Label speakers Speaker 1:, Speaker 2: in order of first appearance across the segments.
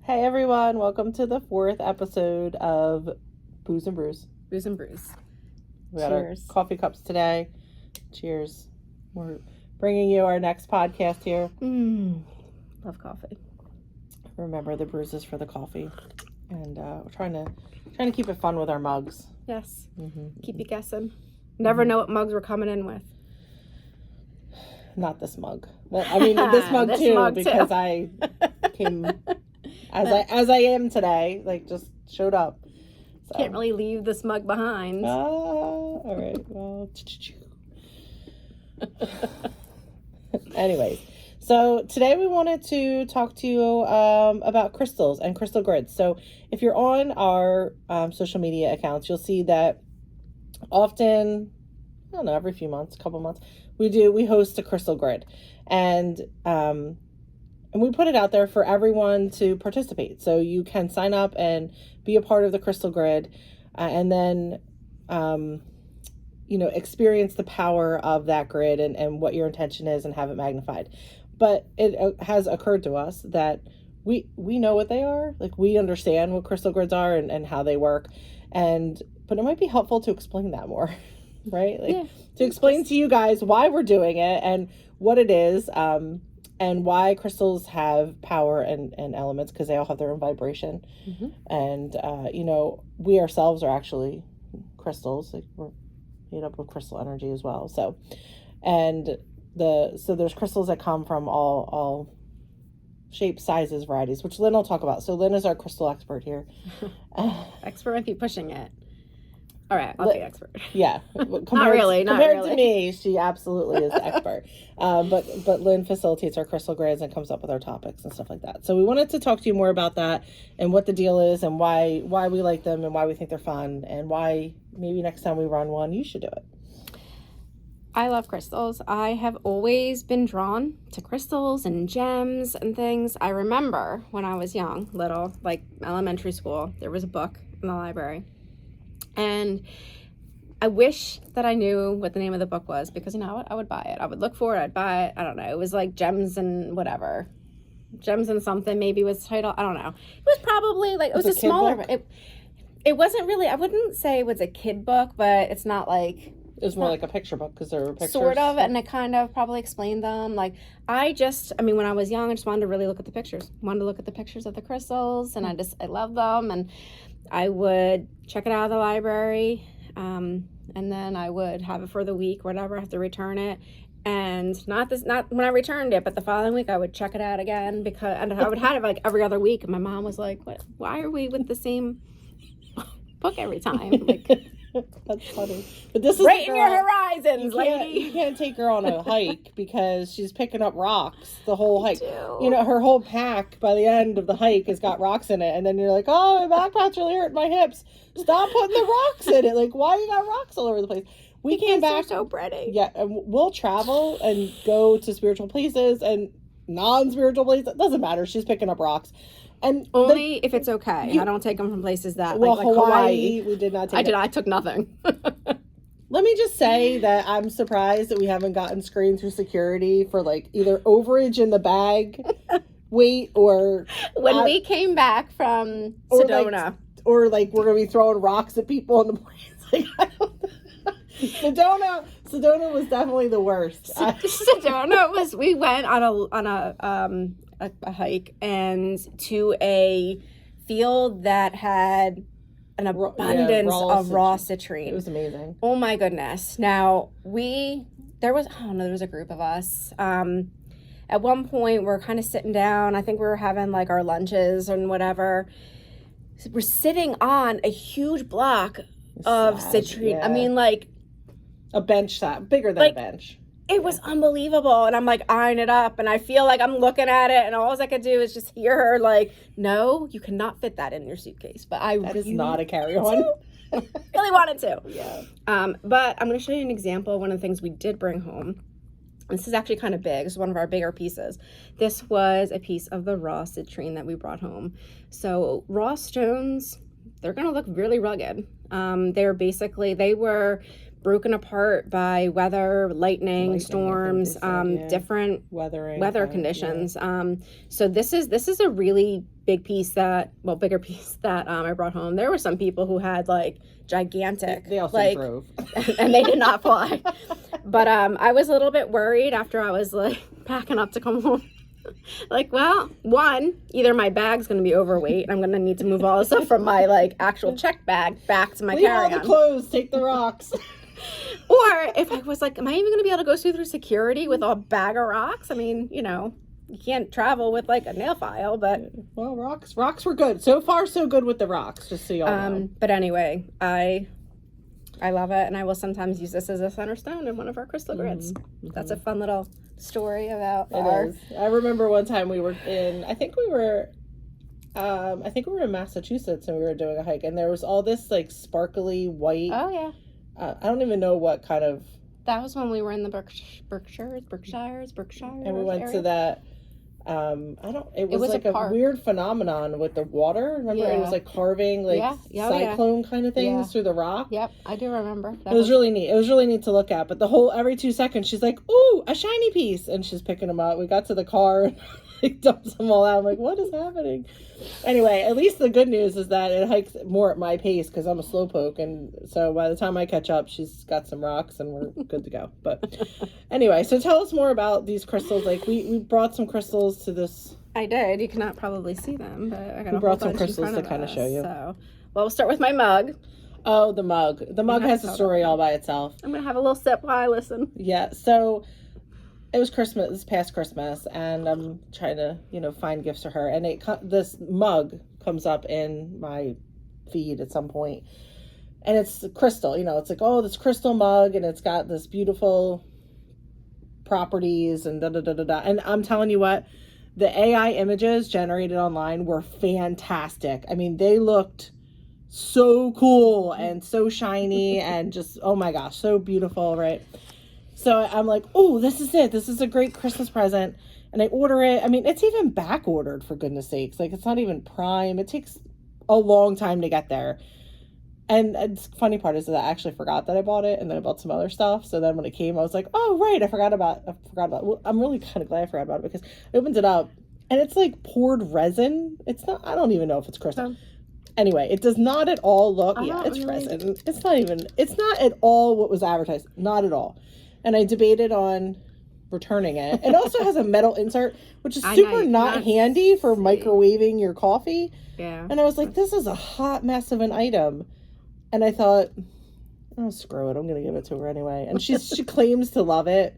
Speaker 1: Hey everyone, welcome to the 4th episode of Booze and Brews.
Speaker 2: Booze and Brews.
Speaker 1: We got our coffee cups today. Cheers. We're bringing you our next podcast here.
Speaker 2: Love coffee.
Speaker 1: Remember, the brews is for the coffee. And we're trying to keep it fun with our mugs.
Speaker 2: Yes.
Speaker 1: Mm-hmm.
Speaker 2: Keep you guessing. Never know what mugs we're coming in with.
Speaker 1: Not this mug. Well, I mean, this mug because I came as I am today, like just showed up. So.
Speaker 2: Can't really leave this mug behind.
Speaker 1: All right. Well, anyways, so today we wanted to talk to you about crystals and crystal grids. So if you're on our social media accounts, you'll see that often, I don't know, every few months, couple months, we host a crystal grid, and we put it out there for everyone to participate. So you can sign up and be a part of the crystal grid, and then, experience the power of that grid and what your intention is and have it magnified. But it has occurred to us that we know what they are. Like, we understand what crystal grids are and how they work. But it might be helpful to explain that more, right? To explain to you guys why we're doing it and what it is, and why crystals have power and elements, because they all have their own vibration. Mm-hmm. And, we ourselves are actually crystals. Like, we're made up of crystal energy as well. So there's crystals that come from all shapes, sizes, varieties, which Lynn will talk about. So Lynn is our crystal expert here.
Speaker 2: Expert might be pushing it. All right, I'll be expert.
Speaker 1: Yeah.
Speaker 2: Compared
Speaker 1: to me, she absolutely is the expert. But Lynn facilitates our crystal grids and comes up with our topics and stuff like that. So we wanted to talk to you more about that and what the deal is and why we like them and why we think they're fun and why maybe next time we run one, you should do it.
Speaker 2: I love crystals. I have always been drawn to crystals and gems and things. I remember when I was young, little, like elementary school, there was a book in the library. And I wish that I knew what the name of the book was, because, I would buy it. I would look for it. I'd buy it. I don't know. It was like Gems and whatever. Gems and something maybe was the title. I don't know. It was probably like, it was a smaller book. It wasn't really, I wouldn't say it was a kid book, but it's not like.
Speaker 1: It was more like a picture book because there were pictures.
Speaker 2: Sort of, and it kind of probably explained them. Like, when I was young, I just wanted to really look at the pictures. Wanted to look at the pictures of the crystals, and I loved them, and I would check it out of the library, and then I would have it for the week, whatever, I have to return it. And not when I returned it, but the following week I would check it out again, and I would have it like every other week, and my mom was like, "What? Why are we with the same book every time?" Like,
Speaker 1: that's funny. But this is
Speaker 2: right in your horizons, lady.
Speaker 1: You can't take her on a hike because she's picking up rocks the whole hike. Her whole pack by the end of the hike has got rocks in it, and then you're like, "Oh, my backpack's really hurting my hips. Stop putting the rocks in it. Like, why you got rocks all over the place?" We came back.
Speaker 2: So pretty.
Speaker 1: Yeah, and we'll travel and go to spiritual places and non-spiritual places. It doesn't matter. She's picking up rocks. And
Speaker 2: only if it's okay. I don't take them from places that like
Speaker 1: Hawaii. We did not take.
Speaker 2: I took nothing.
Speaker 1: Let me just say that I'm surprised that we haven't gotten screened through security for like either overage in the bag, weight, or
Speaker 2: when we came back from Sedona,
Speaker 1: or like we're gonna be throwing rocks at people in the planes. Like, I don't know. Sedona was definitely the worst.
Speaker 2: Sedona was. We went on a hike and to a field that had an abundance of raw citrine.
Speaker 1: It was amazing.
Speaker 2: Oh my goodness. Now there was a group of us. At one point we're kind of sitting down. I think we were having like our lunches and whatever. So we're sitting on a huge block of citrine. Yeah. I mean, like
Speaker 1: a bench size, bigger than a bench.
Speaker 2: It was unbelievable, and I'm like eyeing it up, and I feel like I'm looking at it, and all I could do is just hear her like, "No, you cannot fit that in your suitcase." But that
Speaker 1: is not a carry-on.
Speaker 2: Really wanted to.
Speaker 1: Yeah.
Speaker 2: But I'm going to show you an example of one of the things we did bring home. This is actually kind of big. This is one of our bigger pieces. This was a piece of the raw citrine that we brought home. So raw stones, they're going to look really rugged. They were broken apart by weather, lightning, storms, different weather conditions. Yeah. So this is a really big piece bigger piece that I brought home. There were some people who had like gigantic,
Speaker 1: they also drove,
Speaker 2: and they did not fly. But I was a little bit worried after I was like packing up to come home. Like, well, one, either my bag's going to be overweight and I'm going to need to move all the stuff from my like actual check bag back to my carry-on.
Speaker 1: Leave all the clothes, take the rocks.
Speaker 2: Or if I was like, am I even going to be able to go through security with a bag of rocks? I mean, you can't travel with like a nail file, but...
Speaker 1: Well, rocks were good. So far, so good with the rocks, just so y'all know.
Speaker 2: But anyway, I love it, and I will sometimes use this as a center stone in one of our crystal grids. Mm-hmm. That's a fun little story about
Speaker 1: it is. I remember one time we were in, I think we were in Massachusetts, and we were doing a hike, and there was all this like sparkly white.
Speaker 2: Oh yeah.
Speaker 1: I don't even know what kind of.
Speaker 2: That was when we were in the Berkshire,
Speaker 1: and we went
Speaker 2: area.
Speaker 1: to that. It was like a weird phenomenon with the water. Remember, it was like carving cyclone kind of things through the rock.
Speaker 2: Yep, I do remember.
Speaker 1: It was really neat. It was really neat to look at. But every 2 seconds, she's like, "Ooh, a shiny piece," and she's picking them up. We got to the car and like dumps them all out. I'm like, "What is happening?" Anyway, at least the good news is that it hikes more at my pace because I'm a slowpoke, and so by the time I catch up, she's got some rocks and we're good to go. But anyway, so tell us more about these crystals. Like we brought some crystals to this.
Speaker 2: I did. You cannot probably see them, but I got.
Speaker 1: We brought some crystals to kind of show you.
Speaker 2: So, well, we'll start with my mug.
Speaker 1: Oh, the mug. The mug has a story all by itself.
Speaker 2: I'm gonna have a little sip while I listen.
Speaker 1: Yeah. So. It was Christmas, this past Christmas, and I'm trying to, find gifts for her. And this mug comes up in my feed at some point, and it's crystal. It's like, oh, this crystal mug, and it's got this beautiful properties and da da da da da. And I'm telling you what, the AI images generated online were fantastic. I mean, they looked so cool and so shiny and just, oh my gosh, so beautiful, right? So I'm like, oh, this is it. This is a great Christmas present. And I order it. I mean, it's even back ordered, for goodness sakes. Like, it's not even Prime. It takes a long time to get there. And the funny part is that I actually forgot that I bought it, and then I bought some other stuff. So then when it came, I was like, oh, right, I forgot about it. Well, I'm really kind of glad I forgot about it because I opened it up, and it's like poured resin. It's not, I don't even know if it's crystal. Anyway, it does not at all look, it's resin. It's not at all what was advertised. Not at all. And I debated on returning it. It also has a metal insert, which is super not handy for microwaving your coffee.
Speaker 2: Yeah.
Speaker 1: And I was like, this is a hot mess of an item. And I thought, oh, screw it. I'm going to give it to her anyway. And she claims to love it.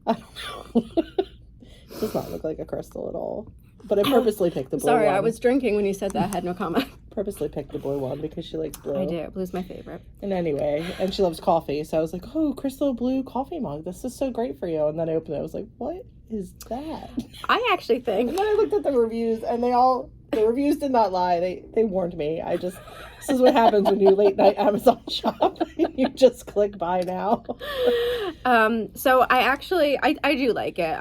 Speaker 1: I don't know. It does not look like a crystal at all. But I purposely picked the blue one.
Speaker 2: Sorry, I was drinking when you said that. I had no comment.
Speaker 1: Purposely picked the blue one because she likes blue.
Speaker 2: I do. Blue's my favorite.
Speaker 1: And anyway, and she loves coffee. So I was like, oh, crystal blue coffee mug. This is so great for you. And then I opened it. I was like, what is that?
Speaker 2: I actually think.
Speaker 1: And then I looked at the reviews, and the reviews did not lie. They warned me. This is what happens when you late night Amazon shop. You just click buy now.
Speaker 2: So I do like it.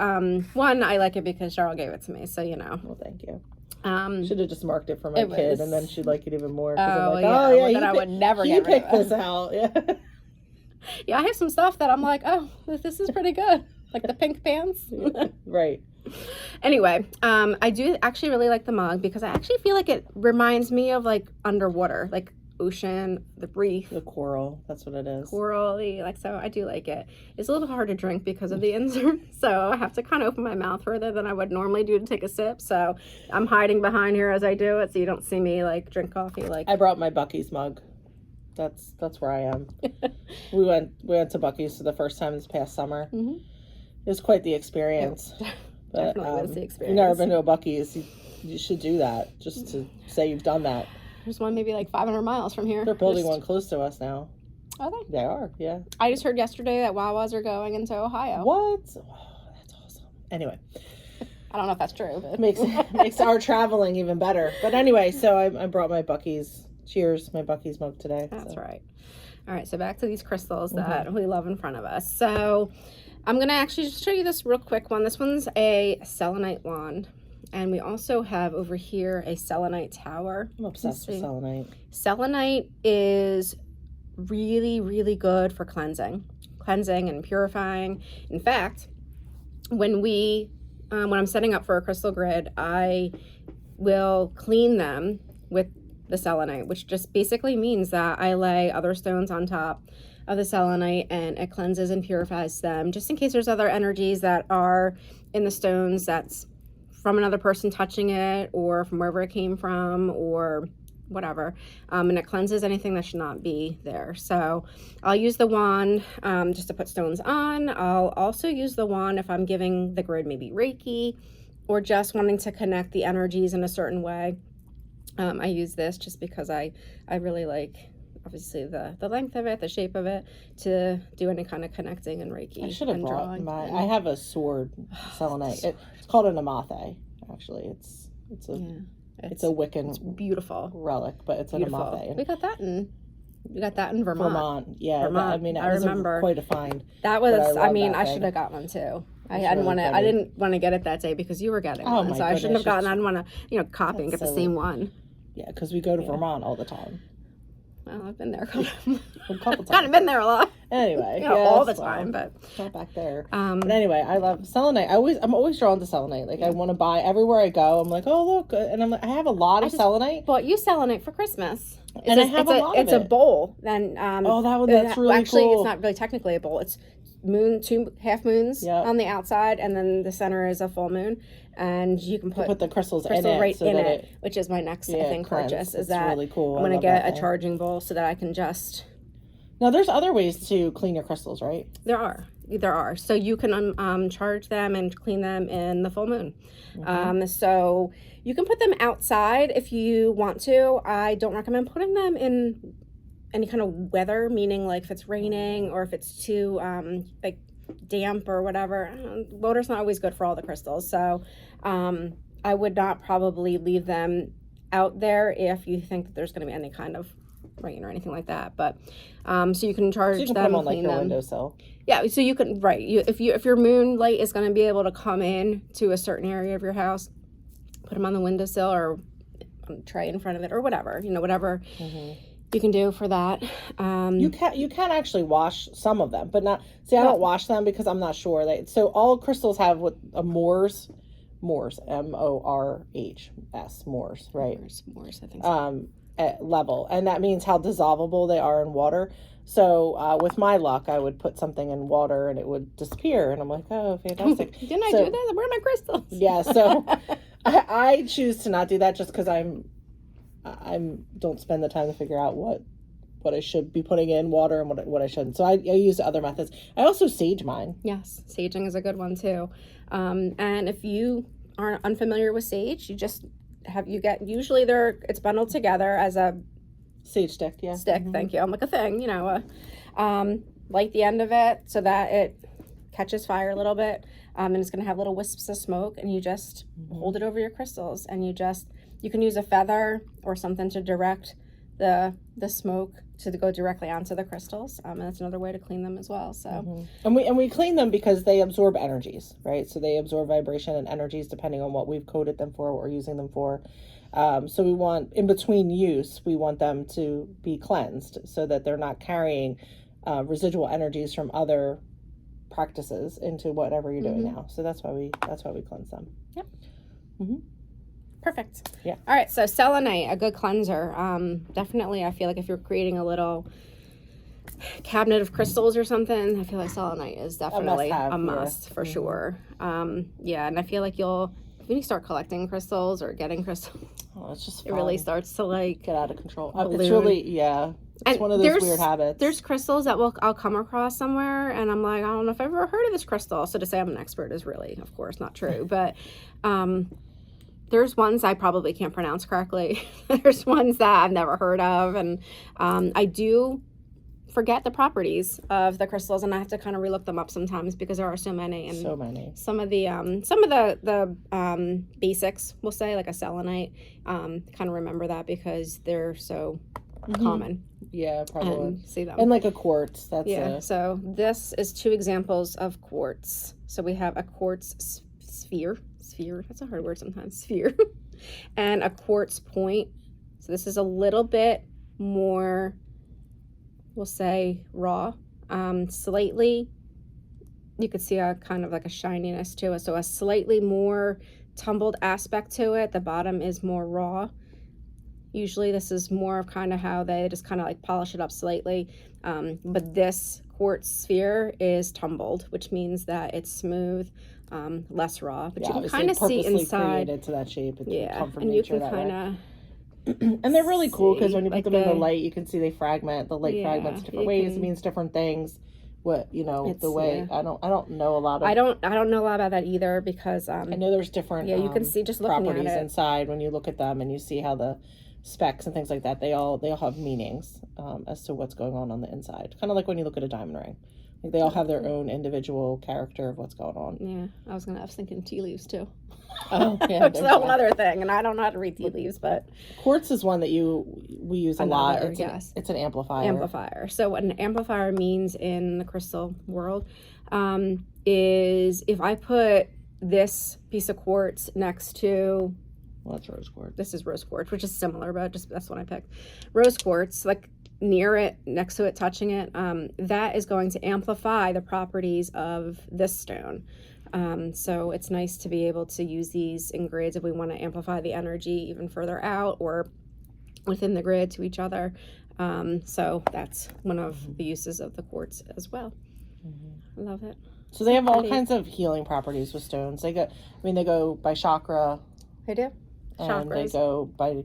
Speaker 2: One, I like it because Cheryl gave it to me, so
Speaker 1: Well, thank you.
Speaker 2: Should
Speaker 1: have just marked it for my kid, and then she'd like it even more.
Speaker 2: Oh, yeah. I would never get rid of it.
Speaker 1: You picked this out. Yeah.
Speaker 2: Yeah, I have some stuff that I'm like, oh, this is pretty good. Like the pink pants.
Speaker 1: Right.
Speaker 2: Anyway, I do actually really like the mug because I actually feel like it reminds me of like underwater, like ocean, the reef.
Speaker 1: The coral, that's what it is.
Speaker 2: Corally, so I do like it. It's a little hard to drink because of the insert, so I have to kind of open my mouth further than I would normally do to take a sip. So I'm hiding behind here as I do it, so you don't see me drink coffee.
Speaker 1: I brought my Buc-ee's mug. That's where I am. we went to Buc-ee's for the first time this past summer.
Speaker 2: Mm-hmm.
Speaker 1: It was quite the experience. But,
Speaker 2: definitely was the experience.
Speaker 1: You've never been to a Buc-ee's, you should do that just to say you've done that.
Speaker 2: There's one maybe 500 miles from here.
Speaker 1: They're building one close to us now.
Speaker 2: Are they?
Speaker 1: They are, yeah.
Speaker 2: I just heard yesterday that Wawas are going into Ohio.
Speaker 1: What? Oh, that's awesome. Anyway.
Speaker 2: I don't know if that's true, but
Speaker 1: makes our traveling even better. But anyway, so I brought my Buc-ee's. Cheers, my Buc-ee's mug today.
Speaker 2: That's right. All right, so back to these crystals that we love in front of us. So I'm going to actually just show you this real quick one. This one's a selenite wand. And we also have over here a selenite tower.
Speaker 1: I'm obsessed with selenite.
Speaker 2: Selenite is really, really good for cleansing and purifying. In fact, when I'm setting up for a crystal grid, I will clean them with the selenite, which just basically means that I lay other stones on top of the selenite and it cleanses and purifies them, just in case there's other energies that are in the stones that's from another person touching it or from wherever it came from or whatever, and it cleanses anything that should not be there. So I'll use the wand just to put stones on. I'll also use the wand if I'm giving the grid maybe Reiki or just wanting to connect the energies in a certain way. I use this just because I really like, obviously, the length of it, the shape of it, to do any kind of connecting and Reiki.
Speaker 1: I should have
Speaker 2: and
Speaker 1: brought
Speaker 2: drawing.
Speaker 1: I have a sword selenite. It's called an amathe, actually. It's a Wiccan.
Speaker 2: It's beautiful
Speaker 1: relic, but it's an amathe.
Speaker 2: We got that in Vermont.
Speaker 1: Yeah,
Speaker 2: Vermont.
Speaker 1: That
Speaker 2: I
Speaker 1: was
Speaker 2: remember
Speaker 1: quite a find.
Speaker 2: That was. I should
Speaker 1: have
Speaker 2: have got one too. I
Speaker 1: really
Speaker 2: didn't want to get it that day because you were getting one, so I shouldn't have gotten. I didn't want to, copy and get the same one.
Speaker 1: Yeah, because we go to Vermont all the time.
Speaker 2: Well, I've been there a
Speaker 1: couple times.
Speaker 2: Kind of been there a lot.
Speaker 1: Anyway,
Speaker 2: all the time, but
Speaker 1: not back there. But anyway, I love selenite. I'm always drawn to selenite. Like I want to buy everywhere I go. I'm like, oh look, and I'm like, I have a lot of selenite.
Speaker 2: Bought you selenite for Christmas,
Speaker 1: and I have a lot of it.
Speaker 2: It's a bowl. Then
Speaker 1: that's really
Speaker 2: actually,
Speaker 1: cool.
Speaker 2: It's not really technically a bowl. It's two half moons on the outside, and then the center is a full moon. And you can put
Speaker 1: the crystals in it,
Speaker 2: right in it, which is my next purchase. Is that
Speaker 1: really cool.
Speaker 2: I'm going to get a charging bowl so that I can just.
Speaker 1: Now, there's other ways to clean your crystals, right?
Speaker 2: There are. So you can charge them and clean them in the full moon. So you can put them outside if you want to. I don't recommend putting them in any kind of weather, meaning like if it's raining or if it's too like damp or whatever. Water's not always good for all the crystals, so I would not probably leave them out there if you think that there's going to be any kind of rain or anything like that. But so you can charge
Speaker 1: put
Speaker 2: them
Speaker 1: on
Speaker 2: like
Speaker 1: your windowsill.
Speaker 2: Yeah, so you can if your moonlight is going to be able to come in to a certain area of your house, put them on the windowsill or on a tray in front of it or whatever, whatever. You can do for that.
Speaker 1: You can actually wash some of them, but not. See, I don't wash them because I'm not sure. So all crystals have what a Mohr's, Morse, right?
Speaker 2: Mohr's, I think so.
Speaker 1: At level, and that means how dissolvable they are in water. So with my luck, I would put something in water and it would disappear, and I'm like, oh, fantastic.
Speaker 2: Didn't I do that? Where are my crystals?
Speaker 1: Yeah, so I choose to not do that just because I don't spend the time to figure out what I should be putting in water and what I shouldn't. So I use other methods. I also sage mine.
Speaker 2: Yes, saging is a good one too. And if you aren't unfamiliar with sage, you just usually it's bundled together as a
Speaker 1: sage stick. Yeah,
Speaker 2: stick. Thank you. I'm like a thing, light the end of it so that it catches fire a little bit, and it's gonna have little wisps of smoke, and you just hold it over your crystals, and you can use a feather or something to direct the smoke to go directly onto the crystals, and that's another way to clean them as well. So
Speaker 1: and we clean them because they absorb energies, right? So they absorb vibration and energies depending on what we've coated them for, what we're using them for. So we want, in between use, we want them to be cleansed so that they're not carrying residual energies from other practices into whatever you're doing now. So that's why we cleanse them.
Speaker 2: Yep. Perfect.
Speaker 1: Yeah.
Speaker 2: All right. So selenite, a good cleanser. Definitely, I feel like if you're creating a little cabinet of crystals or something, I feel like selenite is definitely a must for sure. Yeah, and I feel like when you start collecting crystals or getting crystals,
Speaker 1: it's just
Speaker 2: fun. It really starts to
Speaker 1: get out of control. It's really it's one of those weird habits.
Speaker 2: There's crystals that I'll come across somewhere, and I'm like, I don't know if I've ever heard of this crystal. So to say I'm an expert is really, of course, not true. But there's ones I probably can't pronounce correctly. There's ones that I've never heard of, and I do forget the properties of the crystals, and I have to kind of relook them up sometimes because there are so many. And some of the basics, we'll say, like a selenite, kind of remember that because they're so common.
Speaker 1: Yeah, probably.
Speaker 2: And see them.
Speaker 1: And like a quartz.
Speaker 2: So this is 2 examples of quartz. So we have a quartz sphere. That's a hard word sometimes. Sphere. And a quartz point. So this is a little bit more we'll say raw. Slightly, you could see a kind of like a shininess to it. So a slightly more tumbled aspect to it. The bottom is more raw. Usually this is more of kind of how they just kind of like polish it up slightly. But this quartz sphere is tumbled, which means that it's smooth, less raw. But you can kind of see inside.
Speaker 1: Created to that shape.
Speaker 2: Yeah, and you can kind of.
Speaker 1: And they're really cool because when you put
Speaker 2: like
Speaker 1: them in the light, you can see they fragment. The light fragments different ways. It means different things. What the way I don't know a lot of.
Speaker 2: I don't know a lot about that either because
Speaker 1: I know there's different.
Speaker 2: You can see just looking
Speaker 1: properties
Speaker 2: at it
Speaker 1: inside when you look at them and you see how the specs and things like that. They all have meanings as to what's going on the inside. Kind of like when you look at a diamond ring. Like they all have their own individual character of what's going on.
Speaker 2: Yeah, I was thinking tea leaves too.
Speaker 1: Oh, yeah.
Speaker 2: That's a whole other thing, and I don't know how to read tea leaves, but
Speaker 1: quartz is one that we use a lot. It's an amplifier.
Speaker 2: Amplifier. So what an amplifier means in the crystal world is if I put this piece of quartz next to,
Speaker 1: well, that's rose quartz.
Speaker 2: This is rose quartz, which is similar, but just that's what I picked. Rose quartz, like near it, next to it, touching it, that is going to amplify the properties of this stone. So it's nice to be able to use these in grids if we want to amplify the energy even further out or within the grid to each other. So that's one of the uses of the quartz as well. I love it.
Speaker 1: So they have all kinds of healing properties with stones. They go by chakra.
Speaker 2: They do.
Speaker 1: And they go by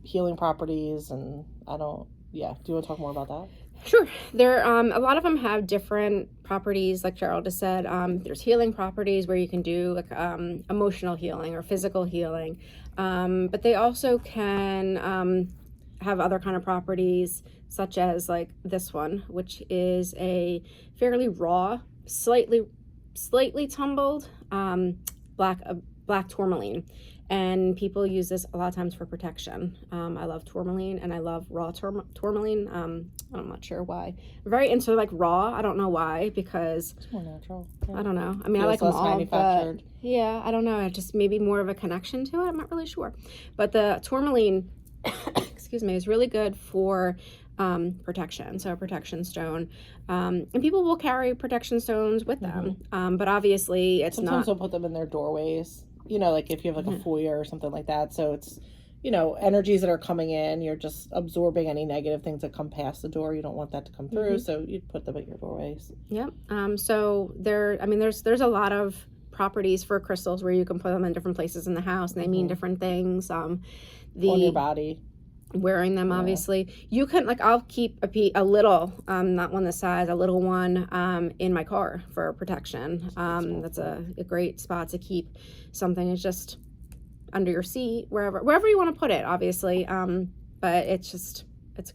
Speaker 1: healing properties, and do you want to talk more about that?
Speaker 2: Sure. There, a lot of them have different properties, like Gerald just said. There's healing properties where you can do like emotional healing or physical healing, but they also can have other kind of properties, such as like this one, which is a fairly raw, slightly tumbled black tourmaline. And people use this a lot of times for protection. I love tourmaline and I love raw tourmaline. I'm not sure why. I'm very into like raw. I don't know why, because
Speaker 1: it's more natural.
Speaker 2: Yeah. I don't know. I mean, I like them all, but yeah, I don't know. Just maybe more of a connection to it. I'm not really sure. But the tourmaline, excuse me, is really good for protection. So a protection stone. And people will carry protection stones with them. But obviously it's
Speaker 1: sometimes they'll put them in their doorways. Like if you have like a foyer or something like that. So it's, energies that are coming in, you're just absorbing any negative things that come past the door. You don't want that to come through. So you'd put them at your doorways.
Speaker 2: Yep. So there's a lot of properties for crystals where you can put them in different places in the house and they mean different things.
Speaker 1: On your body.
Speaker 2: Wearing them, obviously. You can, like, I'll keep a little, not one this size, a little one in my car for protection. That's a great spot to keep something. It's just under your seat, wherever you want to put it, obviously. But it's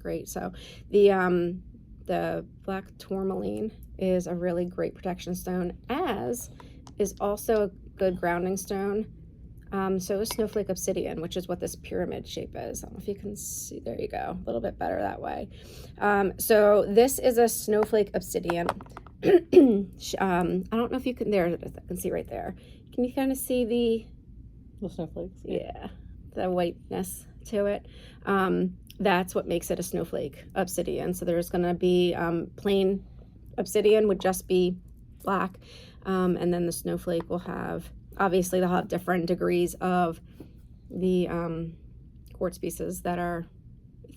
Speaker 2: great. So the black tourmaline is a really great protection stone, as is also a good grounding stone. So is snowflake obsidian, which is what this pyramid shape is. I don't know if you can see. There you go. A little bit better that way. So this is a snowflake obsidian. I don't know if you can. There, I can see right there. Can you kind of see
Speaker 1: the snowflakes?
Speaker 2: Yeah, the whiteness to it. That's what makes it a snowflake obsidian. So there's going to be plain obsidian would just be black, and then the snowflake will have. Obviously, they'll have different degrees of the quartz pieces that are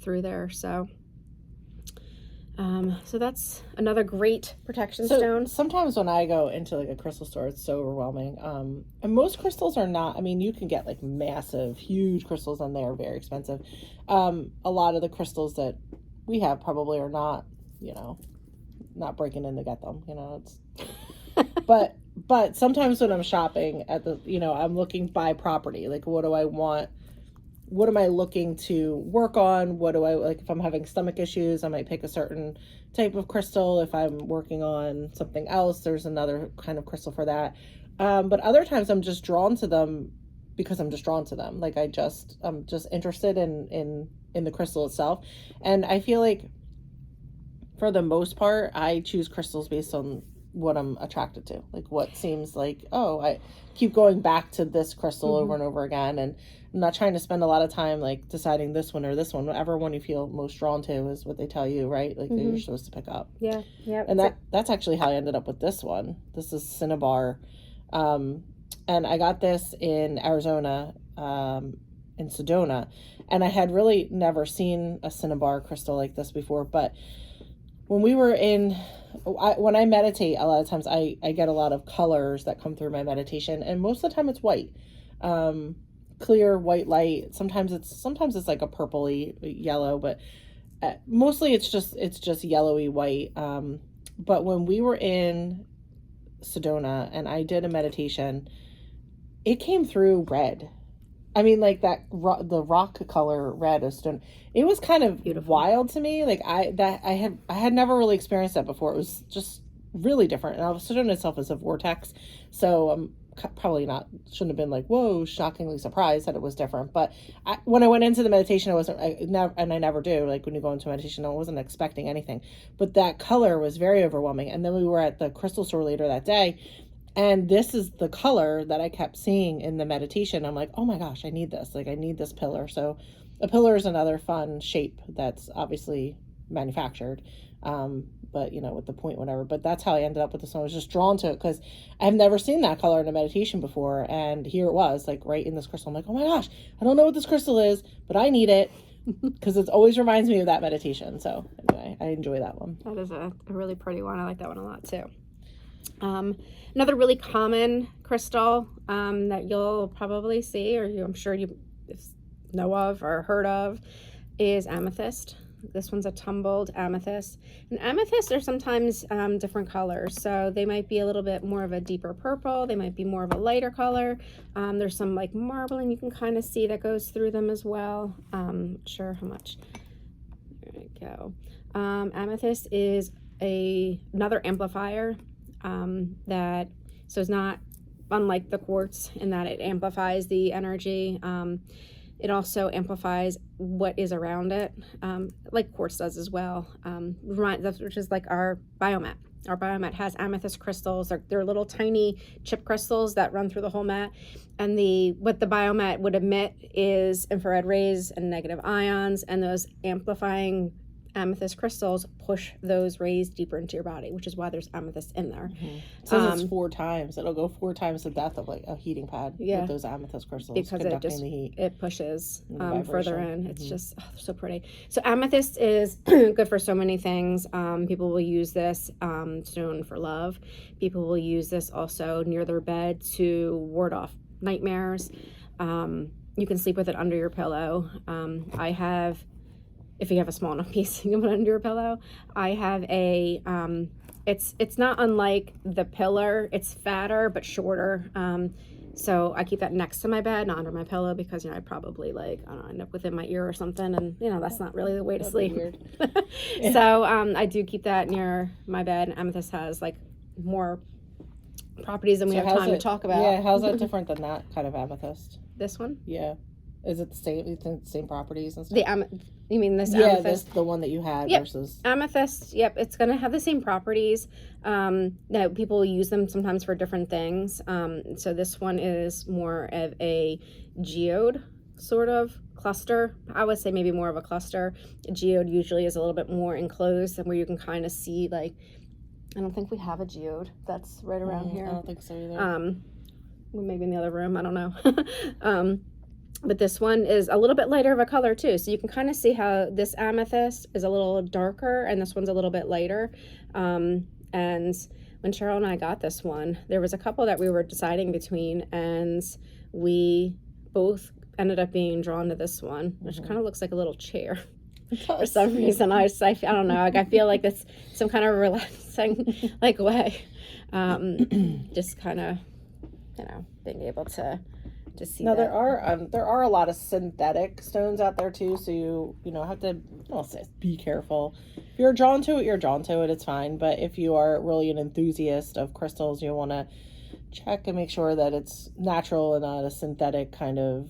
Speaker 2: through there. So that's another great protection stone.
Speaker 1: Sometimes when I go into like a crystal store, it's so overwhelming. And most crystals are not. I mean, you can get like massive, huge crystals, and they're very expensive. A lot of the crystals that we have probably are not, not breaking in to get them. It's But sometimes when I'm shopping at the, I'm looking by property. Like, what do I want? What am I looking to work on? What do I like? If I'm having stomach issues, I might pick a certain type of crystal. If I'm working on something else, there's another kind of crystal for that. But other times I'm just drawn to them because I'm just drawn to them. Like I'm just interested in the crystal itself. And I feel like for the most part, I choose crystals based on what I'm attracted to. Like what seems like, oh, I keep going back to this crystal over and over again, and I'm not trying to spend a lot of time like deciding this one or this one. Whatever one you feel most drawn to is what they tell you, right? Like that you're supposed to pick up.
Speaker 2: Yeah, yeah.
Speaker 1: And that's actually how I ended up with this one. This is Cinnabar. And I got this in Arizona, in Sedona, and I had really never seen a Cinnabar crystal like this before. But when we were when I meditate, a lot of times I get a lot of colors that come through my meditation, and most of the time it's white, clear white light. Sometimes it's like a purpley yellow, but mostly it's just yellowy white. But when we were in Sedona and I did a meditation, it came through red. I mean, like the rock color red of stone. It was kind of beautiful, wild to me. Like I had never really experienced that before. It was just really different. And Sedona itself is a vortex, so I'm probably shouldn't have been like, whoa, shockingly surprised that it was different. But when I went into the meditation, I never do. Like when you go into meditation, I wasn't expecting anything. But that color was very overwhelming. And then we were at the crystal store later that day, and this is the color that I kept seeing in the meditation. I'm like, oh my gosh, I need this. Like I need this pillar. So a pillar is another fun shape that's obviously manufactured. But with the point, whatever. But that's how I ended up with this one. I was just drawn to it because I've never seen that color in a meditation before. And here it was, like right in this crystal. I'm like, oh my gosh, I don't know what this crystal is, but I need it because it always reminds me of that meditation. So anyway, I enjoy that one.
Speaker 2: That is a really pretty one. I like that one a lot too. Another really common crystal that you'll probably see, or I'm sure you know of or heard of, is amethyst. This one's a tumbled amethyst. And amethysts are sometimes different colors. So they might be a little bit more of a deeper purple. They might be more of a lighter color. There's some like marbling you can kind of see that goes through them as well. Not sure how much. There we go. Amethyst is another amplifier so it's not unlike the quartz in that it amplifies the energy. It also amplifies what is around it, like quartz does as well, which is like our biomat. Our biomat has amethyst crystals. They're little tiny chip crystals that run through the whole mat. And what the biomat would emit is infrared rays and negative ions, and those amplifying amethyst crystals push those rays deeper into your body, which is why there's amethyst in there.
Speaker 1: So it's 4 times. It'll go 4 times the depth of like a heating pad with those amethyst crystals,
Speaker 2: because
Speaker 1: conducting the heat.
Speaker 2: It pushes further in. It's just they're so pretty. So amethyst is good for so many things. People will use this stone for love. People will use this also near their bed to ward off nightmares. You can sleep with it under your pillow. If you have a small enough piece, you can put it under your pillow. I have it's not unlike the pillar. It's fatter but shorter. So I keep that next to my bed, not under my pillow, because I probably end up within my ear or something, and that's not really the way to sleep. Weird. Yeah. So I do keep that near my bed. Amethyst has like more properties than we have time to talk about.
Speaker 1: Yeah, how's that different than that kind of amethyst?
Speaker 2: This one?
Speaker 1: Yeah. Is it the same? You think the same properties and stuff?
Speaker 2: You mean this
Speaker 1: amethyst? Yeah, the one that you had versus
Speaker 2: amethyst. Yep, it's gonna have the same properties. That people use them sometimes for different things. So this one is more of a geode sort of cluster. I would say maybe more of a cluster. A geode usually is a little bit more enclosed, and where you can kind of see I don't think we have a geode that's right around here.
Speaker 1: I don't think so either.
Speaker 2: Maybe in the other room. I don't know. But this one is a little bit lighter of a color too. So you can kind of see how this amethyst is a little darker and this one's a little bit lighter. And when Cheryl and I got this one, there was a couple that we were deciding between, and we both ended up being drawn to this one, which kind of looks like a little chair. For some reason, I don't know. I feel like it's some kind of relaxing way. Just kind of, being able to see.
Speaker 1: Now there are a lot of synthetic stones out there too, so you have to be careful. If you're drawn to it, it's fine. But if you are really an enthusiast of crystals, you want to check and make sure that it's natural and not a synthetic kind of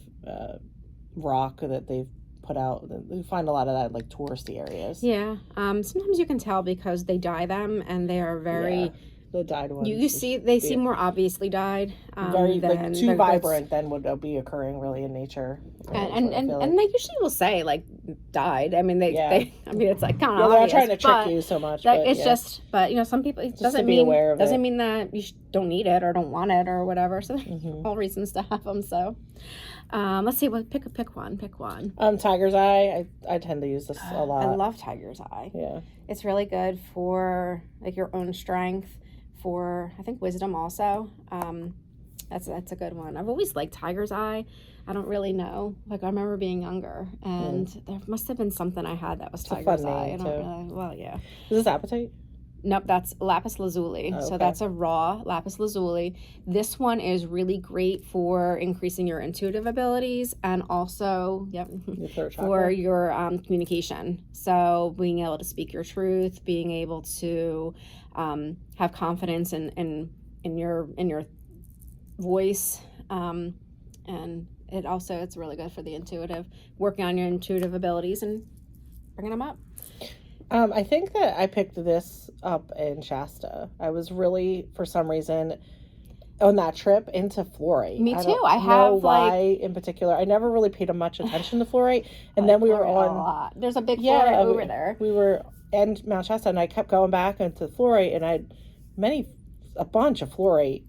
Speaker 1: rock that they've put out. We find a lot of that in like touristy areas.
Speaker 2: Yeah. Sometimes you can tell because they dye them and they are very
Speaker 1: the dyed ones.
Speaker 2: You see, they seem more obviously dyed.
Speaker 1: Very
Speaker 2: than
Speaker 1: too
Speaker 2: the
Speaker 1: vibrant than would be occurring really in nature.
Speaker 2: and they usually will say like dyed. I mean they I mean it's like kind of
Speaker 1: they're
Speaker 2: obvious,
Speaker 1: not trying to trick you so much.
Speaker 2: But it's just, but you know, some people, it
Speaker 1: just
Speaker 2: doesn't
Speaker 1: to be
Speaker 2: mean
Speaker 1: aware of
Speaker 2: doesn't
Speaker 1: it.
Speaker 2: mean that you don't need it or don't want it or whatever. So all reasons to have them. So let's see, what pick one.
Speaker 1: Tiger's Eye. I tend to use this a lot.
Speaker 2: I love Tiger's Eye.
Speaker 1: Yeah,
Speaker 2: it's really good for like your own strength, for I think wisdom also. That's a good one. I've always liked Tiger's Eye. I don't really know. Like I remember being younger, and there must have been something I had that was Tiger's Eye. I don't really. Well, yeah.
Speaker 1: Is this Appetite?
Speaker 2: Nope, that's lapis lazuli.
Speaker 1: Oh, okay.
Speaker 2: So that's a raw lapis lazuli. This one is really great for increasing your intuitive abilities and also for your communication. So being able to speak your truth, being able to have confidence in your voice, and it's really good for the intuitive, working on your intuitive abilities and bringing them up.
Speaker 1: I think that I picked this up in Shasta. I was really, for some reason, on that trip into fluorite.
Speaker 2: Me too.
Speaker 1: I have know why in particular. I never really paid much attention to fluorite, and then we were on.
Speaker 2: A lot. There's a big fluorite over there.
Speaker 1: We were in Mount Shasta, and I kept going back into fluorite, and I had a bunch of fluorite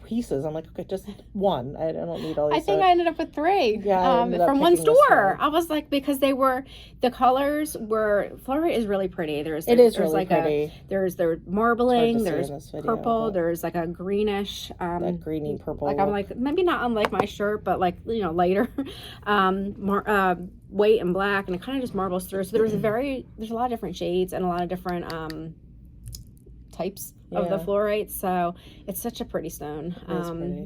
Speaker 1: pieces. I'm like, okay, just one. I don't need all these.
Speaker 2: I think I ended up with 3 from one store. I was like, because the colors were, fluorite is really pretty. There's
Speaker 1: really
Speaker 2: like
Speaker 1: pretty.
Speaker 2: There's marbling, there's purple, there's like a greenish,
Speaker 1: that greeny purple.
Speaker 2: Like I'm like, maybe not unlike my shirt, but like, you know, lighter, white and black, and it kind of just marbles through. So there's a lot of different shades and a lot of different types of the fluorite, so it's such a pretty stone.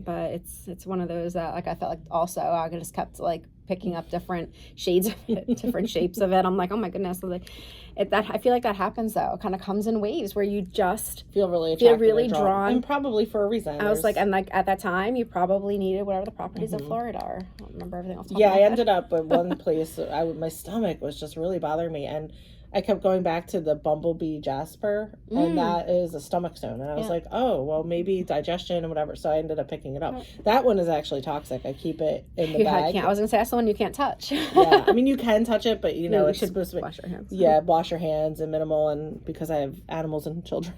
Speaker 2: But it's one of those that like I felt like also I just kept like picking up different shades of it, different shapes of it. I'm like, oh my goodness, I feel like that happens though. It kind of comes in waves where you just
Speaker 1: feel really
Speaker 2: drawn,
Speaker 1: and probably for a reason.
Speaker 2: I was like, and like at that time you probably needed whatever the properties of fluorite are. I don't remember everything off the top of my head.
Speaker 1: I ended up at one place. My stomach was just really bothering me, and I kept going back to the bumblebee jasper, and that is a stomach stone. And I was like, oh, well, maybe digestion and whatever. So I ended up picking it up. That one is actually toxic. I keep it in the bag.
Speaker 2: I was going to say, that's the one you can't touch.
Speaker 1: Yeah. I mean, you can touch it, but, you know, it's supposed to be.
Speaker 2: Wash your hands.
Speaker 1: Yeah, wash your hands and minimal. And because I have animals and children,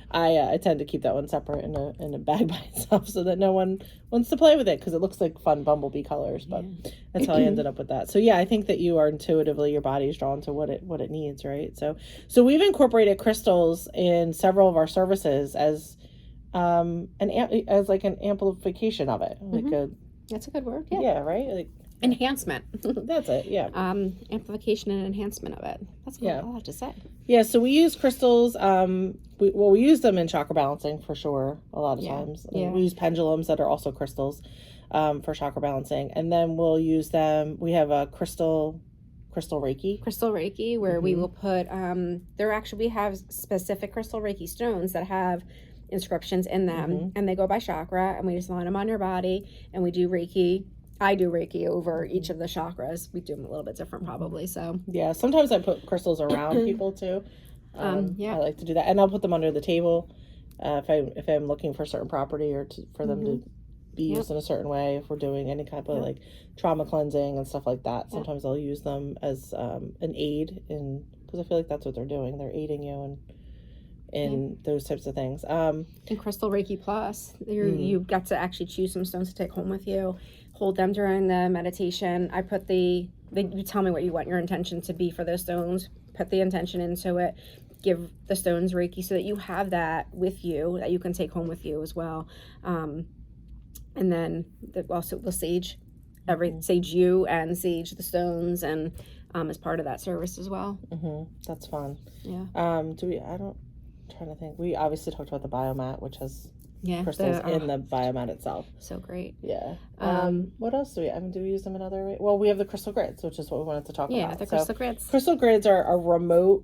Speaker 1: I tend to keep that one separate in a bag by itself so that no one wants to play with it because it looks like fun bumblebee colors. But that's how I ended up with that. So yeah, I think that you are intuitively, your body is drawn to what it needs, right? So we've incorporated crystals in several of our services as an amplification of it,
Speaker 2: that's a good word.
Speaker 1: Yeah, right. Like
Speaker 2: enhancement.
Speaker 1: That's it. Yeah.
Speaker 2: Amplification and enhancement of it. That's what I'll have to say.
Speaker 1: Yeah. So we use crystals. We use them in chakra balancing for sure. A lot of times. Yeah. We use pendulums that are also crystals, for chakra balancing, and then we'll use them. We have a crystal Reiki, where we will put. We have specific crystal Reiki stones that have inscriptions in them, and they go by chakra, and we just line them on your body, and we do Reiki. I do Reiki over each of the chakras. We do them a little bit different probably, so. Yeah, sometimes I put crystals around people too. I like to do that. And I'll put them under the table if I'm looking for a certain property or for them to be used in a certain way. If we're doing any kind of like trauma cleansing and stuff like that, sometimes I'll use them as an aid because I feel like that's what they're doing. They're aiding you in those types of things. And
Speaker 2: Crystal Reiki Plus, you got to actually choose some stones to take home with you. Hold them during the meditation. I put you tell me what you want your intention to be for those stones. Put the intention into it. Give the stones Reiki so that you have that with you that you can take home with you as well. And then also we'll sage sage you and sage the stones and as part of that service as well.
Speaker 1: That's fun.
Speaker 2: Yeah.
Speaker 1: I'm trying to think. We obviously talked about the biomat, which has crystals in the biomat itself.
Speaker 2: So great.
Speaker 1: Yeah. What else do we? I mean, do we use them in other ways? Well, we have the crystal grids, which is what we wanted to talk about.
Speaker 2: Yeah, the crystal grids.
Speaker 1: Crystal grids are a remote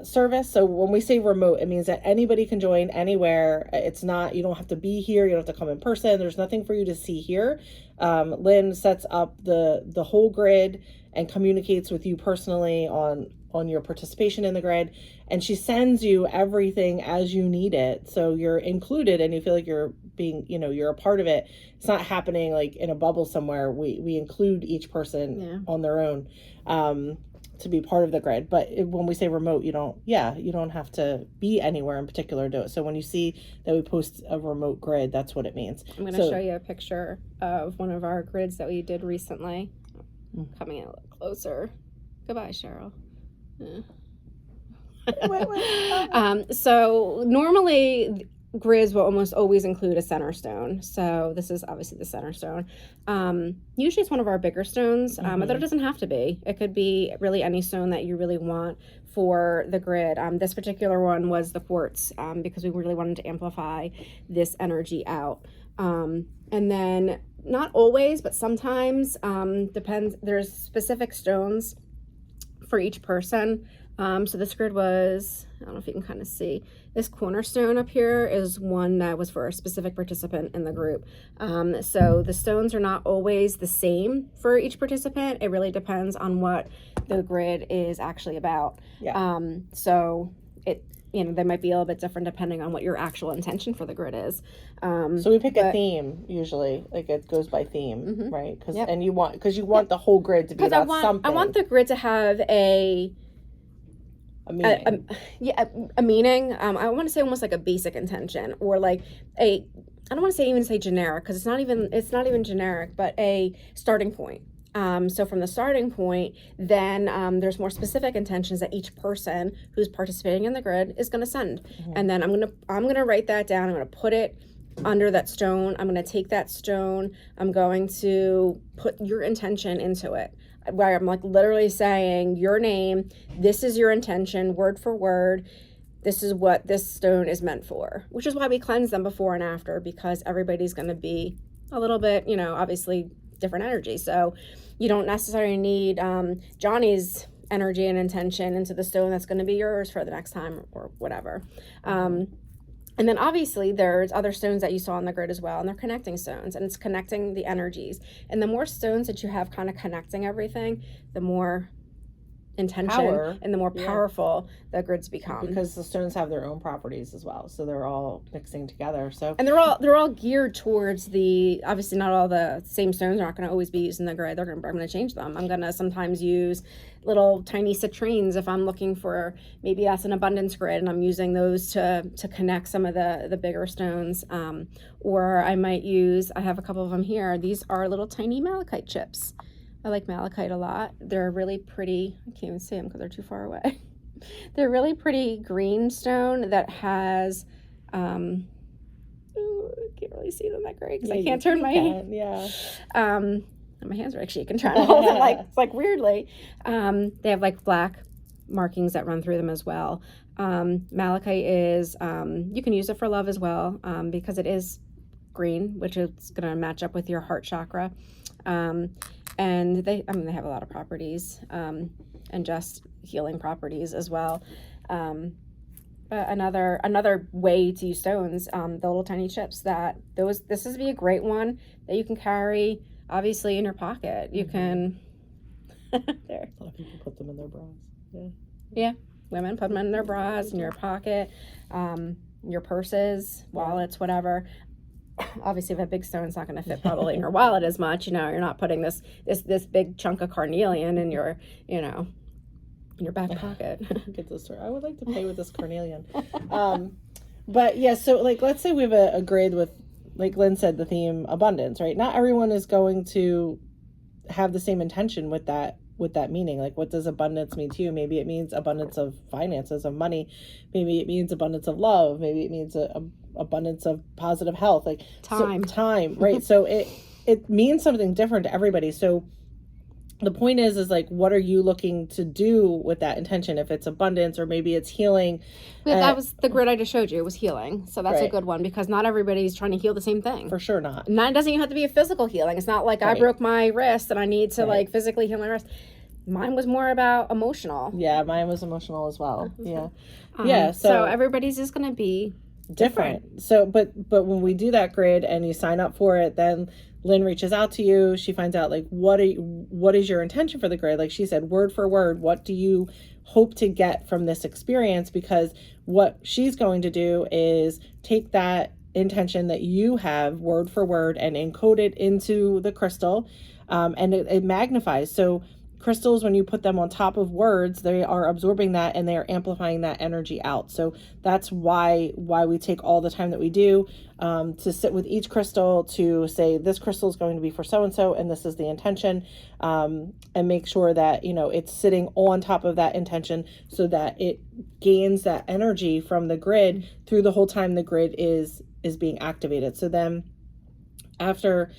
Speaker 1: service. So when we say remote, it means that anybody can join anywhere. It's not, you don't have to be here. You don't have to come in person. There's nothing for you to see here. Lynn sets up the whole grid and communicates with you personally on on your participation in the grid, and she sends you everything as you need it, so you're included and you feel like you're being, you're a part of it. It's not happening like in a bubble somewhere. We include each person on their own to be part of the grid. But when we say remote, you don't have to be anywhere in particular to do it. So when you see that we post a remote grid, that's what it means.
Speaker 2: I'm going to show you a picture of one of our grids that we did recently. Coming a little closer. Goodbye, Cheryl. So normally grids will almost always include a center stone. So this is obviously the center stone. Usually it's one of our bigger stones, but it doesn't have to be. It could be really any stone that you really want for the grid. This particular one was the quartz because we really wanted to amplify this energy out. And then not always, but sometimes, depends. There's specific stones for each person. So this grid was, I don't know if you can kind of see, this cornerstone up here is one that was for a specific participant in the group. So the stones are not always the same for each participant. It really depends on what the grid is actually about. So it, they might be a little bit different depending on what your actual intention for the grid is.
Speaker 1: So we pick a theme usually, like it goes by theme, right? And you want the whole grid to be about something. I want
Speaker 2: the grid to have a meaning. A meaning. I want to say almost like a basic intention, or like I don't want to even say generic, because it's not even generic, but a starting point. So from the starting point, then there's more specific intentions that each person who's participating in the grid is going to send. And then I'm gonna write that down. I'm gonna put it under that stone. I'm gonna take that stone. I'm going to put your intention into it, where I'm like literally saying your name. This is your intention, word for word. This is what this stone is meant for, which is why we cleanse them before and after, because everybody's going to be a little bit, obviously different energy. So you don't necessarily need Johnny's energy and intention into the stone that's going to be yours for the next time or whatever. And then obviously there's other stones that you saw on the grid as well, and they're connecting stones, and it's connecting the energies. And the more stones that you have kind of connecting everything, the more intention and the more powerful the grids become,
Speaker 1: because the stones have their own properties as well, so they're all mixing together. And
Speaker 2: they're all geared towards obviously not all the same stones are not going to always be used in the grid. I'm going to change them. I'm going to sometimes use little tiny citrines if I'm looking for, maybe that's an abundance grid and I'm using those to connect some of the bigger stones, or I might use, I have a couple of them here, these are little tiny malachite chips. I like malachite a lot. They're really pretty. I can't even see them because they're too far away. They're really pretty green stone that has, I can't really see them that great because I can't turn my hand. My hands are actually, you can try to hold it like weirdly. They have like black markings that run through them as well. Malachite is, you can use it for love as well, because it is green, which is going to match up with your heart chakra. And they have a lot of properties, and just healing properties as well. But another way to use stones, the little tiny chips, this would be a great one that you can carry, obviously, in your pocket. You can, there.
Speaker 1: A lot of people put them in their bras.
Speaker 2: Yeah, women put them in their bras, in your pocket, your purses, wallets, whatever. Obviously, if a big stone's not going to fit probably in your wallet as much, you're not putting this big chunk of carnelian in your, in your back pocket.
Speaker 1: Get this story. I would like to play with this carnelian. But yeah, so like, let's say we have a grid with, like Lynn said, the theme abundance, right? Not everyone is going to have the same intention with that meaning. Like, what does abundance mean to you? Maybe it means abundance of finances, of money. Maybe it means abundance of love. Maybe it means abundance of positive health, like time, right? So it means something different to everybody. So the point is like, what are you looking to do with that intention? If it's abundance, or maybe it's healing.
Speaker 2: That was the grid I just showed you. It was healing. So that's a good one, because not everybody's trying to heal the same thing.
Speaker 1: For sure not.
Speaker 2: And it doesn't even have to be a physical healing. It's not like I broke my wrist and I need to like physically heal my wrist. Mine was more about emotional.
Speaker 1: Yeah, mine was emotional as well. Yeah.
Speaker 2: So everybody's just going to be different.
Speaker 1: So, but when we do that grid and you sign up for it, then Lynn reaches out to you. She finds out like what is your intention for the grid? Like she said, word for word, what do you hope to get from this experience? Because what she's going to do is take that intention that you have word for word and encode it into the crystal, and it magnifies. So crystals, when you put them on top of words, they are absorbing that and they are amplifying that energy out. So that's why we take all the time that we do, to sit with each crystal, to say this crystal is going to be for so and so, and this is the intention, and make sure that it's sitting on top of that intention so that it gains that energy from the grid through the whole time the grid is being activated. So then after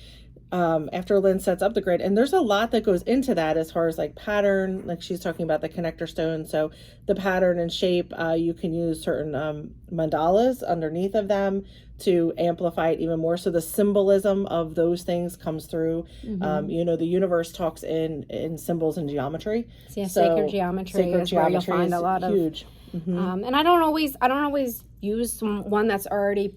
Speaker 1: Lynn sets up the grid, and there's a lot that goes into that as far as like pattern, like she's talking about the connector stone. So the pattern and shape, you can use certain mandalas underneath of them to amplify it even more. So the symbolism of those things comes through. The universe talks in symbols and geometry.
Speaker 2: So sacred geometry is where you'll find a lot
Speaker 1: huge.
Speaker 2: of. And I don't always use one that's already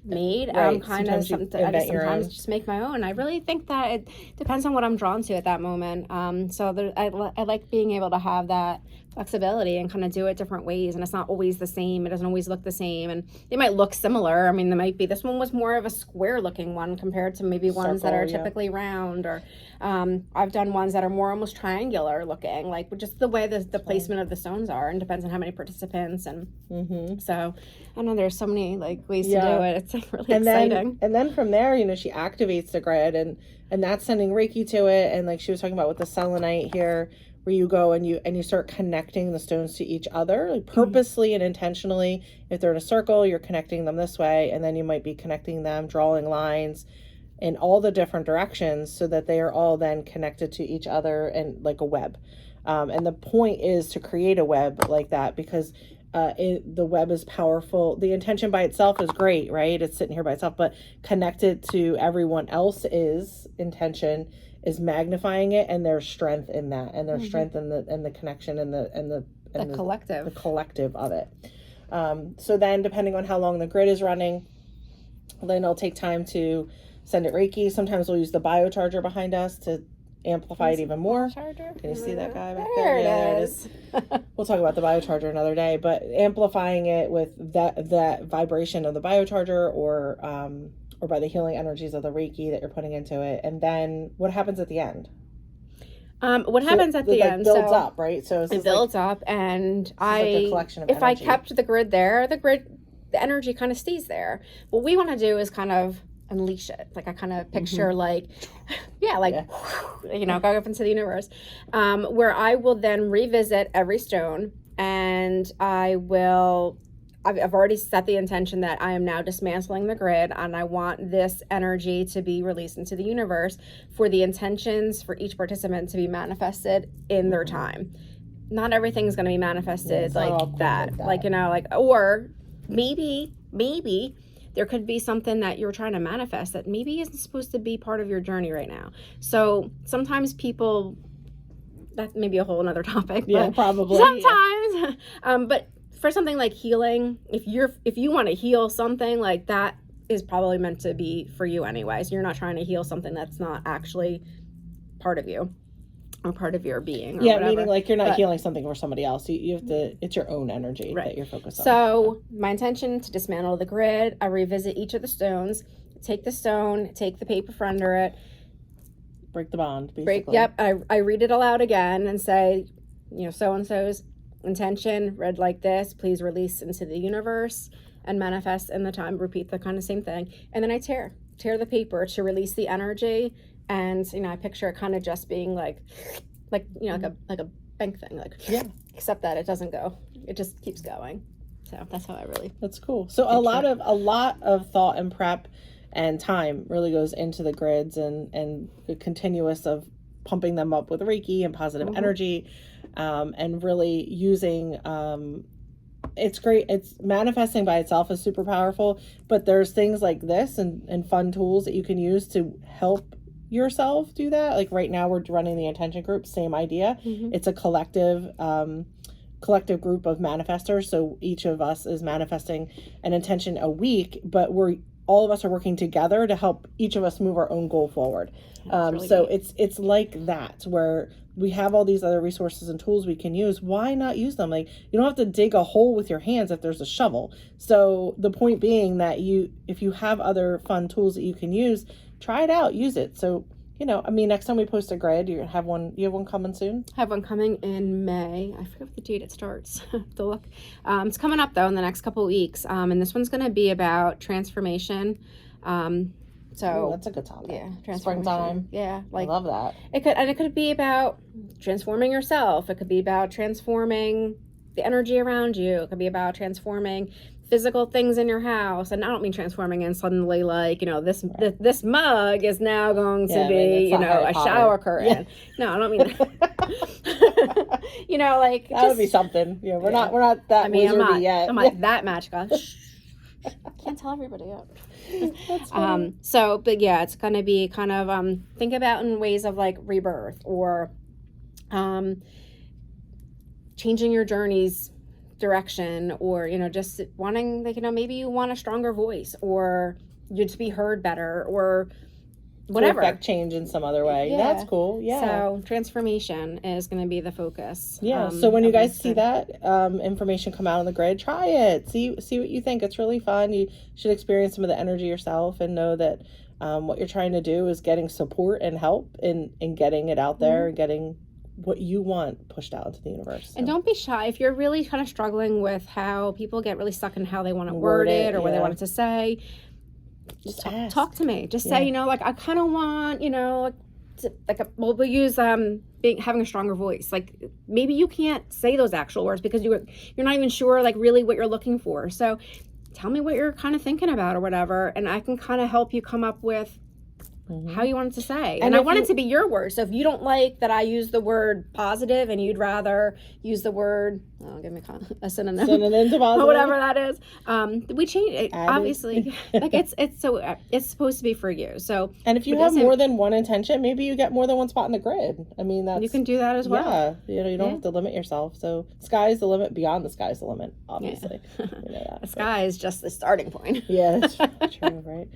Speaker 2: made.
Speaker 1: Right.
Speaker 2: Kind of something. I sometimes just make my own. I really think that it depends on what I'm drawn to at that moment. I like being able to have that flexibility and kind of do it different ways, and it's not always the same. It doesn't always look the same, and they might look similar. I mean, this one was more of a square looking one compared to maybe ones that are typically round, or I've done ones that are more almost triangular looking, like just the way the placement of the stones are, and depends on how many participants. And so I know there's so many like ways to do it. It's like really exciting.
Speaker 1: And then from there, she activates the grid, and that's sending Reiki to it. And like she was talking about with the selenite here, where you go and you start connecting the stones to each other, like purposely and intentionally. If they're in a circle, you're connecting them this way, and then you might be connecting them, drawing lines in all the different directions so that they are all then connected to each other and like a web. And the point is to create a web like that, because the web is powerful. The intention by itself is great, right? It's sitting here by itself, but connected to everyone else's intention is magnifying it, and there's strength in that, and there's strength in the connection and the collective of it. So then, depending on how long the grid is running, then I'll take time to send it Reiki. Sometimes we'll use the biocharger behind us to amplify it even more. Can you see that guy back there?
Speaker 2: There it is.
Speaker 1: We'll talk about the biocharger another day, but amplifying it with that vibration of the biocharger, or by the healing energies of the Reiki that you're putting into it. And then what happens at the end?
Speaker 2: What happens at the end?
Speaker 1: Builds up, right? So
Speaker 2: it builds up, and
Speaker 1: a collection of
Speaker 2: if
Speaker 1: energy.
Speaker 2: I kept the grid there, the energy kind of stays there. What we want to do is kind of unleash it. Like I kind of picture go up into the universe, where I will then revisit every stone, and I've already set the intention that I am now dismantling the grid, and I want this energy to be released into the universe for the intentions for each participant to be manifested in their time. Not everything's going to be manifested like that. Or maybe there could be something that you're trying to manifest that maybe isn't supposed to be part of your journey right now. So sometimes people, that may be a whole another topic.
Speaker 1: Yeah, probably.
Speaker 2: Sometimes, but for something like healing, if you want to heal something, like that is probably meant to be for you anyway. So you're not trying to heal something that's not actually part of you or part of your being. Or whatever.
Speaker 1: Meaning like you're not healing something for somebody else. You have to. It's your own energy that you're focused on.
Speaker 2: So my intention to dismantle the grid. I revisit each of the stones. Take the stone. Take the paper from under it.
Speaker 1: Break the bond. Basically.
Speaker 2: I read it aloud again and say, so and so's intention read like this, please release into the universe and manifest in the time. Repeat the kind of same thing, and then I tear the paper to release the energy. And I picture it kind of just being like like a bank thing, except that it doesn't go, it just keeps going. So that's cool. So a lot of thought and prep and time really goes into the grids, and the continuous of pumping them up with Reiki and positive energy. And really using, it's great. It's manifesting by itself is super powerful, but there's things like this and fun tools that you can use to help yourself do that. Like right now we're running the intention group, same idea. It's a collective group of manifestors. So each of us is manifesting an intention a week, but we're
Speaker 1: all of us are working together to help each of us move our own goal forward.
Speaker 2: Really
Speaker 1: So
Speaker 2: neat.
Speaker 1: it's like that, where we have all these other resources and tools we can use. Why not use them? Like, you don't have to dig a hole with your hands if there's a shovel. So the point being that if you have other fun tools that you can use, try it out, use it. So, I mean, next time we post a grid, you have one coming soon?
Speaker 2: I have one coming in May. I forget what the date it starts. I have to look. It's coming up though in the next couple of weeks. And this one's going to be about transformation. So
Speaker 1: that's a good topic.
Speaker 2: Yeah,
Speaker 1: springtime.
Speaker 2: Yeah,
Speaker 1: I love that.
Speaker 2: It could be about transforming yourself. It could be about transforming the energy around you. It could be about transforming physical things in your house. And I don't mean transforming and suddenly like, this mug is now going to be, a shower curtain. Yeah. No, I don't mean that. Like
Speaker 1: that would be something. Yeah, we're not that wizardy yet.
Speaker 2: I'm not that magical. Can't tell everybody yet. But yeah, it's gonna be kind of think about in ways of like rebirth or changing your journey's direction, or just wanting, like, maybe you want a stronger voice, or you to be heard better, or whatever,
Speaker 1: to affect change in some other way.
Speaker 2: Yeah.
Speaker 1: That's cool. Yeah,
Speaker 2: so transformation is going to be the focus.
Speaker 1: So when you guys see that information come out on the grid, try it, see what you think. It's really fun. You should experience some of the energy yourself and know that what you're trying to do is getting support and help in getting it out there and getting what you want pushed out into the universe. So.
Speaker 2: And don't be shy if you're really kind of struggling with how people get really stuck in how they want to word it or what they want it to say. Just talk to me. Just say, like, I kind of want, we'll use having a stronger voice. Like, maybe you can't say those actual words because you're not even sure, like, really what you're looking for. So tell me what you're kind of thinking about or whatever, and I can kind of help you come up with how you want it to say. And I want it to be your word. So if you don't like that I use the word positive and you'd rather use the word, give me a synonym.
Speaker 1: Synonym to positive.
Speaker 2: Or whatever that is. We change it, obviously. Like it's supposed to be for you. So,
Speaker 1: and if you have more than one intention, maybe you get more than one spot in the grid. I mean, you
Speaker 2: can do that as well.
Speaker 1: Yeah. You don't have to limit yourself. So sky's the limit, beyond the sky's the limit, obviously.
Speaker 2: Yeah. That, the sky is just the starting point.
Speaker 1: Yeah, that's true, right?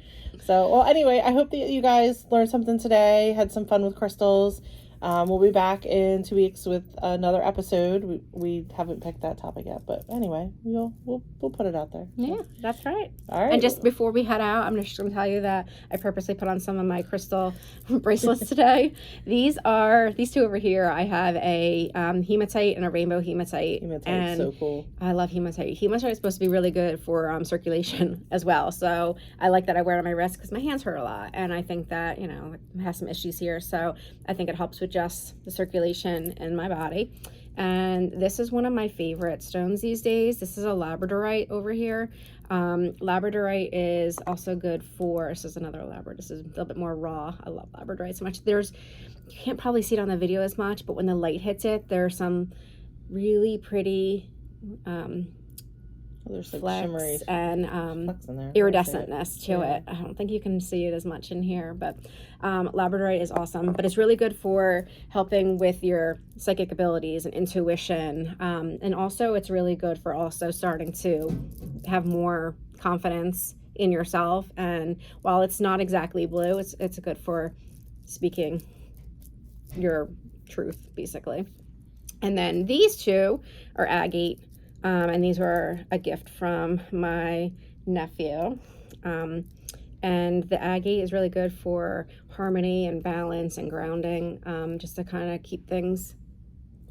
Speaker 1: So, well, anyway, I hope that you guys learned something today, had some fun with crystals. We'll be back in 2 weeks with another episode. We haven't picked that topic yet, but anyway, we'll put it out there.
Speaker 2: Yeah, that's right.
Speaker 1: All right.
Speaker 2: And just before we head out, I'm just going to tell you that I purposely put on some of my crystal bracelets today. These two over here. I have a hematite and a rainbow hematite.
Speaker 1: Hematite is so cool.
Speaker 2: I love hematite. Hematite is supposed to be really good for circulation as well. So I like that I wear it on my wrist because my hands hurt a lot, and I think that I have some issues here. So I think it helps with just the circulation in my body. And this is one of my favorite stones these days. This is a labradorite over here. Labradorite is also good for, this is another labradorite. This is a little bit more raw. I love labradorite so much. You can't probably see it on the video as much, but when the light hits it, there's some really pretty
Speaker 1: there's like
Speaker 2: flecks
Speaker 1: shimmery
Speaker 2: and iridescentness to it. I don't think you can see it as much in here, but labradorite is awesome. But it's really good for helping with your psychic abilities and intuition, and also it's really good for also starting to have more confidence in yourself. And while it's not exactly blue, it's good for speaking your truth, basically. And then these two are agate. And these were a gift from my nephew. And the agate is really good for harmony and balance and grounding, just to kind of keep things.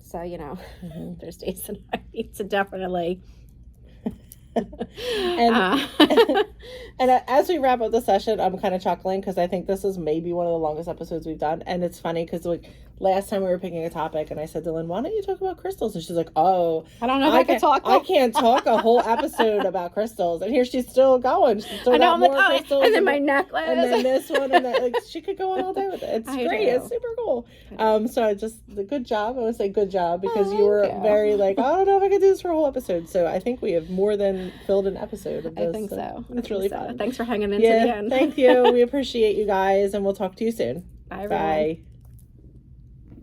Speaker 2: So, there's days that I need to definitely.
Speaker 1: and as we wrap up the session, I'm kind of chuckling because I think this is maybe one of the longest episodes we've done. And it's funny because last time we were picking a topic and I said, Dylan, why don't you talk about crystals? And she's like, oh,
Speaker 2: I don't know if I can talk.
Speaker 1: I can't talk a whole episode about crystals. And here she's still going. She's still got more crystals.
Speaker 2: And then my necklace.
Speaker 1: And then this one. And that, she could go on all day with it. It's great. It's super cool. So good job. I want to say good job because you were very I don't know if I could do this for a whole episode. So I think we have more than filled an episode of this.
Speaker 2: I think so.
Speaker 1: It's really fun.
Speaker 2: Thanks for hanging in to the end.
Speaker 1: Thank you. We appreciate you guys, and we'll talk to you soon.
Speaker 2: Bye, everyone.
Speaker 1: Bye.